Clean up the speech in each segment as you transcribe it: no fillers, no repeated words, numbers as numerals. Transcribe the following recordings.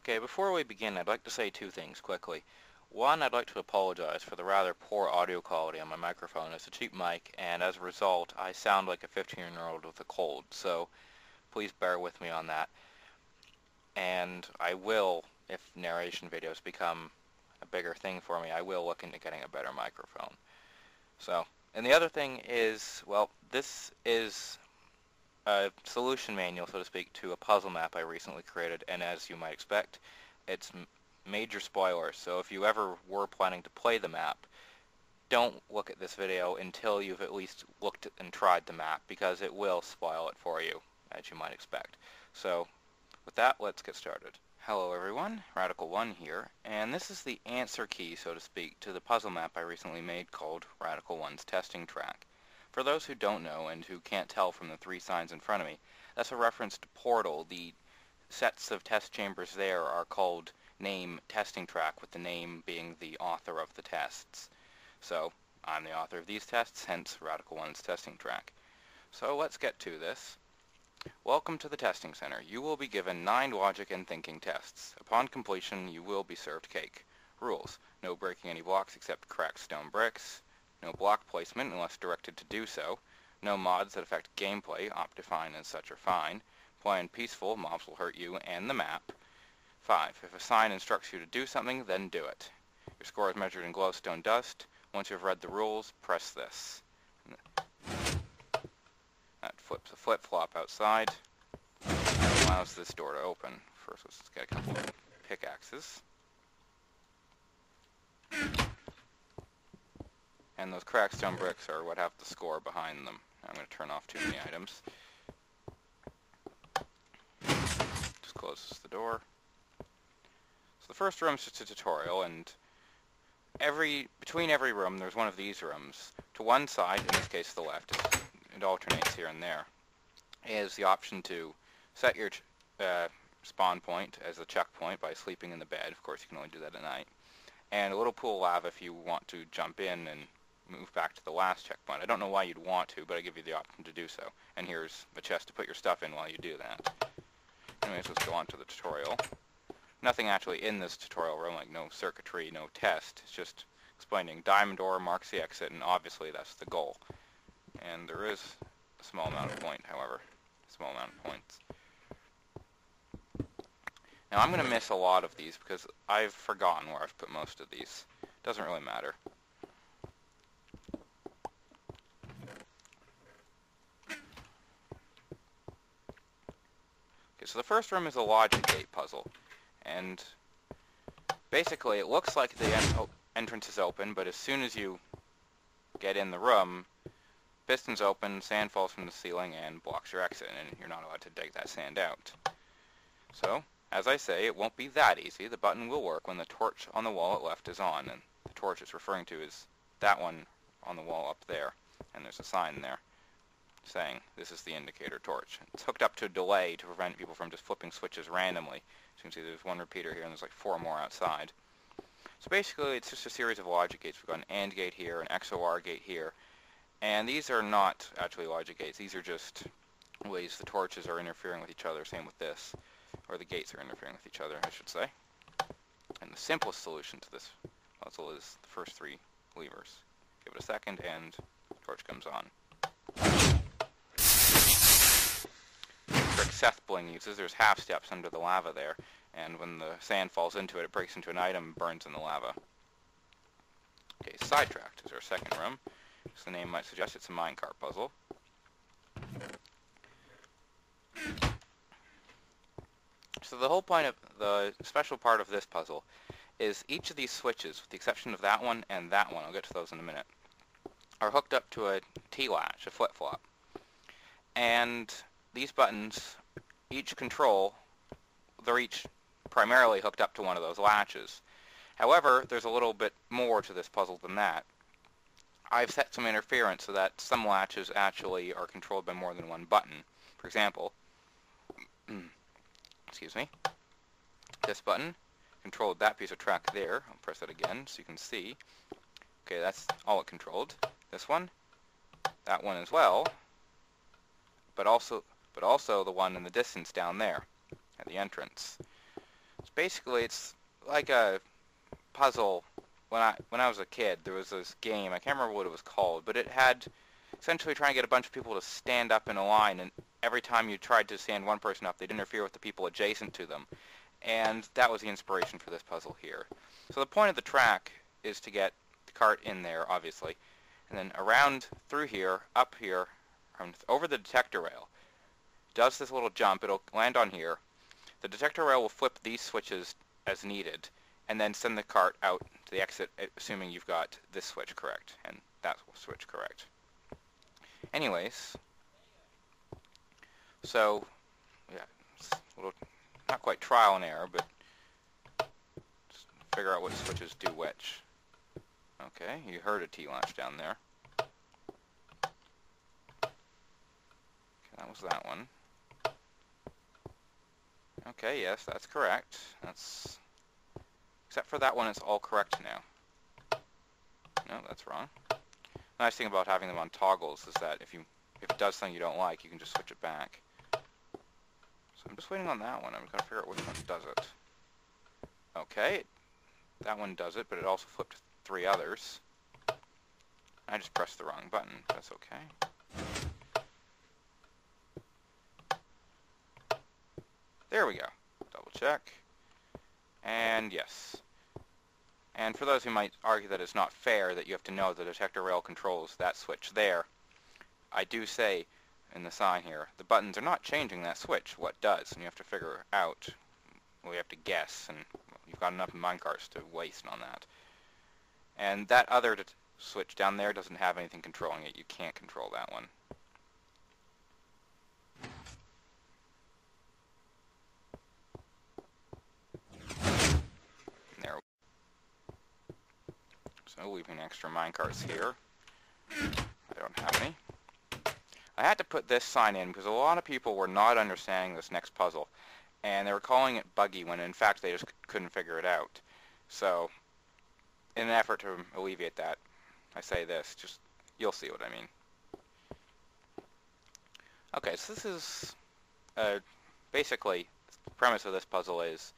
Okay, before we begin, I'd like to say two things quickly. One, I'd like to apologize for the rather poor audio quality on my microphone. It's a cheap mic, and as a result, I sound like a 15-year-old with a cold, so please bear with me on that. And I will, if narration videos become a bigger thing for me, I will look into getting a better microphone. So, and the other thing is, well, this is a solution manual, so to speak, to a puzzle map I recently created, and as you might expect, it's major spoilers, so if you ever were planning to play the map, don't look at this video until you've at least looked and tried the map, because it will spoil it for you, as you might expect. So, with that, let's get started. Hello everyone, Radical1 here, and this is the answer key, so to speak, to the puzzle map I recently made called Radical1's testing track. For those who don't know and who can't tell from the three signs in front of me, that's a reference to Portal. The sets of test chambers there are called name testing track, with the name being the author of the tests. So, I'm the author of these tests, hence Radical1's testing track. So let's get to this. Welcome to the testing center. You will be given 9 logic and thinking tests. Upon completion, you will be served cake. Rules: no breaking any blocks except cracked stone bricks. No block placement unless directed to do so. No mods that affect gameplay, Optifine and such are fine. Playing peaceful, mobs will hurt you and the map. 5. If a sign instructs you to do something, then do it. Your score is measured in glowstone dust. Once you've read the rules, press this. That flips a flip-flop outside. That allows this door to open. First, let's get a couple of pickaxes. And those cracked stone bricks are what have the score behind them. I'm going to turn off too many items. Just closes the door. So the first room is just a tutorial, and between every room there's one of these rooms. To one side, in this case the left, it alternates here and there, is the option to set your spawn point as a checkpoint by sleeping in the bed. Of course, you can only do that at night. And a little pool of lava if you want to jump in and move back to the last checkpoint. I don't know why you'd want to, but I give you the option to do so. And here's a chest to put your stuff in while you do that. Anyways, let's go on to the tutorial. Nothing actually in this tutorial room, like no circuitry, no test. It's just explaining diamond ore marks the exit, and obviously that's the goal. And there is a small amount of point, however. A small amount of points. Now I'm going to miss a lot of these because I've forgotten where I've put most of these. Doesn't really matter. Okay, so the first room is a logic gate puzzle. And basically it looks like the entrance is open, but as soon as you get in the room, pistons open, sand falls from the ceiling and blocks your exit, and you're not allowed to dig that sand out. So, as I say, it won't be that easy. The button will work when the torch on the wall at left is on, and the torch it's referring to is that one on the wall up there, and there's a sign there saying this is the indicator torch. It's hooked up to a delay to prevent people from just flipping switches randomly. As you can see, there's one repeater here and there's like 4 more outside. So basically it's just a series of logic gates. We've got an AND gate here, an XOR gate here, and these are not actually logic gates. These are just ways the torches are interfering with each other, same with this. Or the gates are interfering with each other, I should say. And the simplest solution to this puzzle is the first 3 levers. Give it a second and the torch comes on. The trick Seth Bling uses, there's half steps under the lava there, and when the sand falls into it, it breaks into an item and burns in the lava. Okay, Sidetracked is our second room. As the name might suggest, it's a minecart puzzle. So the whole point of the special part of this puzzle is each of these switches, with the exception of that one and that one, I'll get to those in a minute, are hooked up to a T-latch, a flip-flop. And these buttons, each control, they're each primarily hooked up to one of those latches. However, there's a little bit more to this puzzle than that. I've set some interference so that some latches actually are controlled by more than one button. For example, excuse me, this button controlled that piece of track there. I'll press it again so you can see. Okay, that's all it controlled. This one, that one as well, but also the one in the distance down there at the entrance. Basically, it's like a puzzle. When I was a kid, there was this game. I can't remember what it was called, but it had essentially trying to get a bunch of people to stand up in a line, and every time you tried to stand one person up, they'd interfere with the people adjacent to them. And that was the inspiration for this puzzle here. So the point of the track is to get the cart in there, obviously, and then around through here, up here, over the detector rail. Does this little jump, it'll land on here. The detector rail will flip these switches as needed, and then send the cart out to the exit, assuming you've got this switch correct, and that switch correct. Anyways, so, yeah, it's a little, not quite trial and error, but just figure out what switches do which. Okay, you heard a T-latch down there. Okay, that was that one. Okay, yes, that's correct. That's... Except for that one, it's all correct now. No, that's wrong. The nice thing about having them on toggles is that if it does something you don't like, you can just switch it back. So I'm just waiting on that one. I'm going to figure out which one does it. Okay, that one does it, but it also flipped 3 others. I just pressed the wrong button. That's okay. There we go. Double check. And yes. And for those who might argue that it's not fair that you have to know the detector rail controls that switch there, I do say in the sign here, the buttons are not changing that switch. What does? And you have to figure out, well, you have to guess, and you've got enough minecarts to waste on that. And that other switch down there doesn't have anything controlling it. You can't control that one. There. So leaving extra minecarts here. I don't have any. I had to put this sign in because a lot of people were not understanding this next puzzle, and they were calling it buggy when in fact they just couldn't figure it out. So, in an effort to alleviate that, I say this. Just, you'll see what I mean. Okay, so this is basically the premise of this puzzle is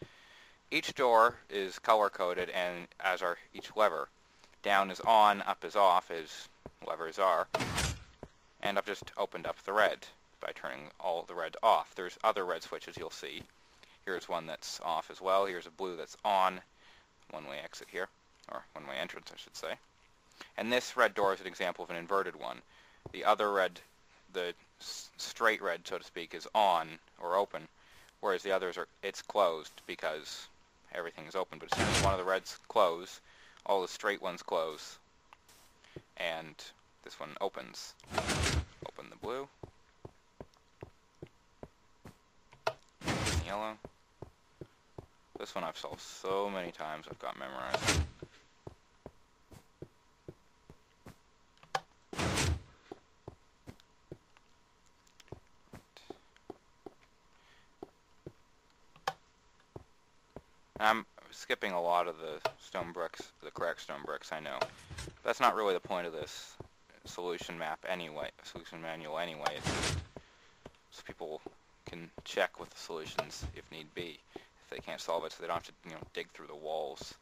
each door is color-coded, and as are each lever. Down is on, up is off, as levers are. And I've just opened up the red by turning all the red off. There's other red switches you'll see. Here's one that's off as well. Here's a blue that's on. One-way exit here, or one-way entrance, I should say. And this red door is an example of an inverted one. The other red, the straight red, so to speak, is on or open, whereas the others it's closed because everything is open. But as soon as one of the reds close, all the straight ones close, and this one opens. Open the blue. Yellow. This one I've solved so many times I've got memorized. I'm skipping a lot of the stone bricks, the correct stone bricks, I know. That's not really the point of this solution map anyway, solution manual anyway. It's just so people can check with the solutions if need be, if they can't solve it, so they don't have to, dig through the walls.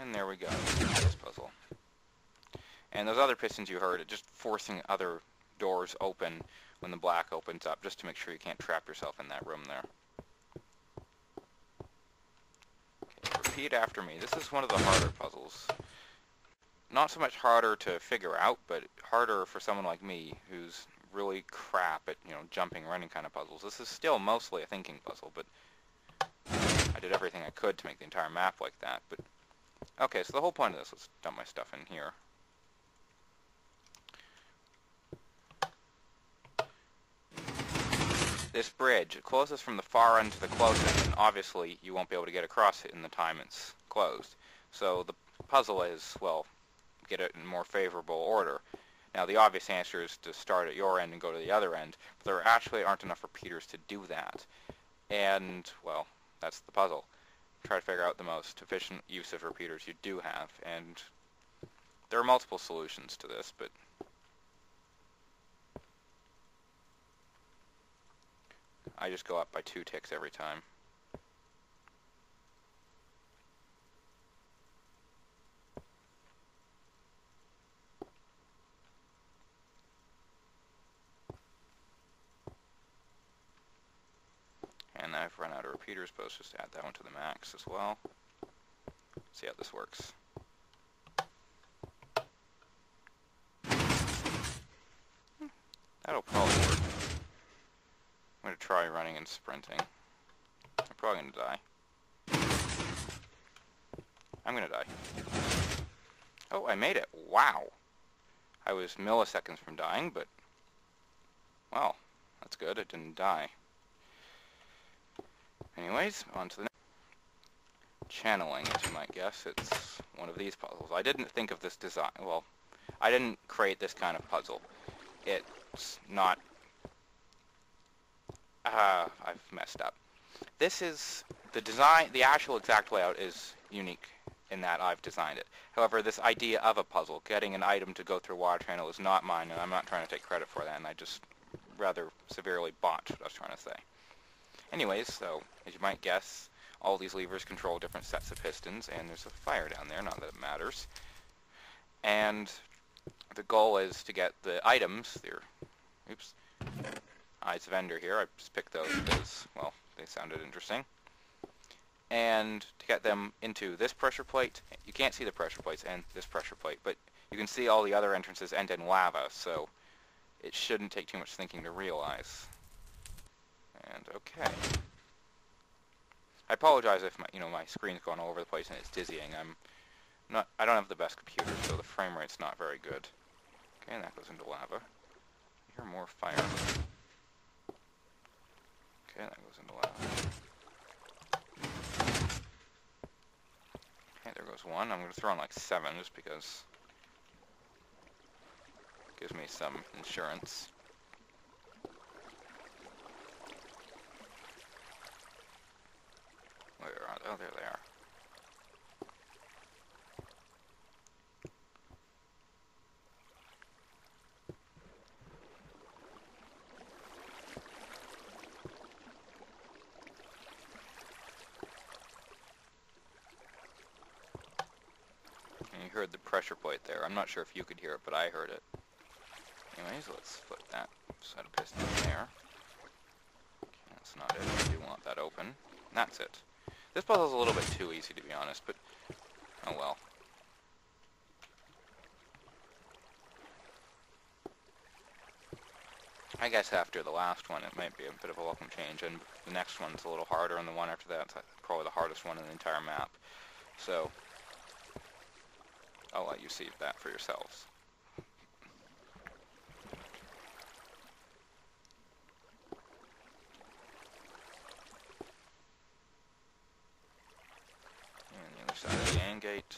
And there we go, this puzzle. And those other pistons you heard, just forcing other doors open when the black opens up, just to make sure you can't trap yourself in that room there. Okay, repeat after me. This is one of the harder puzzles. Not so much harder to figure out, but harder for someone like me who's really crap at, jumping, running kind of puzzles. This is still mostly a thinking puzzle, but I did everything I could to make the entire map like that. But okay, so the whole point of this, let's dump my stuff in here. This bridge, it closes from the far end to the close end, and obviously you won't be able to get across it in the time it's closed. So the puzzle is, well, get it in more favorable order. Now the obvious answer is to start at your end and go to the other end, but there actually aren't enough repeaters to do that. And, well, that's the puzzle. Try to figure out the most efficient use of repeaters you do have, and there are multiple solutions to this, but I just go up by 2 ticks every time. And I've run out of repeaters, but let's just add that one to the max as well. See how this works. That'll probably work. I'm going to try running and sprinting. I'm probably going to die. I'm going to die. Oh, I made it. Wow. I was milliseconds from dying, but... well, that's good. I didn't die. Anyways, on to the next. Channeling, as you might guess, it's one of these puzzles. I didn't think of this design, well, I didn't create this kind of puzzle. It's not, I've messed up. This is, the design, the actual exact layout is unique in that I've designed it. However, this idea of a puzzle, getting an item to go through a water channel, is not mine, and I'm not trying to take credit for that, and I just rather severely botched what I was trying to say. Anyways, so, as you might guess, all these levers control different sets of pistons, and there's a fire down there, not that it matters. And the goal is to get the items, oops, Eyes of Ender here, I just picked those because, well, they sounded interesting. And to get them into this pressure plate, you can't see the pressure plates and this pressure plate, but you can see all the other entrances end in lava, so it shouldn't take too much thinking to realize. And okay. I apologize if my screen's going all over the place and it's dizzying. I don't have the best computer, so the frame rate's not very good. Okay, and that goes into lava. I hear more fire. Okay, that goes into lava. Okay, there goes one. I'm going to throw in like 7 just because it gives me some insurance. Where are they? Oh, there they are. And you heard the pressure plate there. I'm not sure if you could hear it, but I heard it. Anyways, let's flip that set of pistons there. Okay, that's not it. I do want that open. And that's it. This puzzle's a little bit too easy, to be honest, but oh well. I guess after the last one, it might be a bit of a welcome change, and the next one's a little harder, and the one after that's probably the hardest one in the entire map. So, I'll let you see that for yourselves. And the other side of the AND gate.